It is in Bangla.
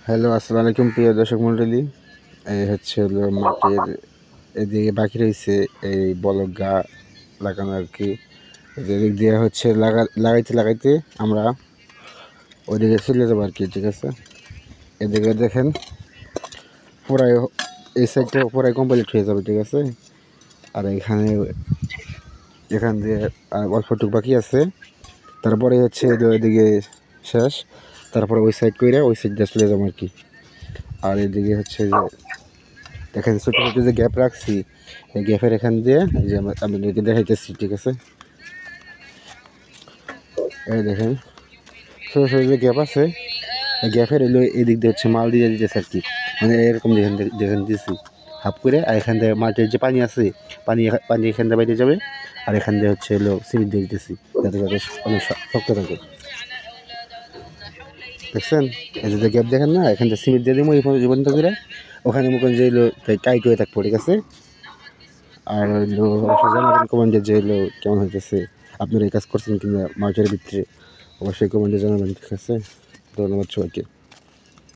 হ্যালো, আসসালামু আলাইকুম প্রিয় দর্শক মণ্ডলী। এই হচ্ছে হলো মাটির এদিকে বাকি রয়েছে এই বলগা লাগানো আর কি। এদিক দিয়ে হচ্ছে লাগাইতে আমরা ওইদিকে চলে যাবো আর কি। ঠিক আছে, এদিকে দেখেন পুরাই এই সাইডটা পুরাই কমপ্লিট হয়ে যাবে। ঠিক আছে, আর এখান দিয়ে অল্পটুক বাকি আছে। তারপরে হচ্ছে ওইদিকে শেষ, তারপরে ওই সাইড করে ওই সাইড দিয়ে চলে যাবো আর কি। আর এদিকে হচ্ছে যে দেখেন ছোটো ছোটো যে গ্যাপ রাখছি, এই গ্যাপের এখান দিয়ে যে আমি দেখাইতেছি। ঠিক আছে, এই দেখেন ছোটো ছোটো যে গ্যাপ আছে, এই গ্যাপের এলো এদিক দিয়ে হচ্ছে মাল দিয়ে দিতেছে আর কি। মানে এরকম যেখানে দিয়েছি হাফ করে, আর এখান থেকে মাটির যে পানি আছে পানি এখান দিয়ে বাইরে যাবে, আর এখান দিয়ে হচ্ছে এলো সিমেন্ট দিয়ে দিতেছি যাতে অনেক শক্ত থাকে। দেখছেন এই যে গ্যাপ দেখেন না, এখান থেকে সিমেন্ট দিয়ে দিব এই পর্যন্ত করে, ওখানে মুখে যে এলো টাইট হয়ে থাকবো। ঠিক আছে, আর হলো অবশ্যই জানাবেন কমেন্টে যে হলো কেমন হইতেছে, আপনারা এই কাজ করছেন কিনা মার্কেটের ভিতরে, অবশ্যই কমেন্টে জানাবেন। ঠিক আছে, ধন্যবাদ সবাইকে।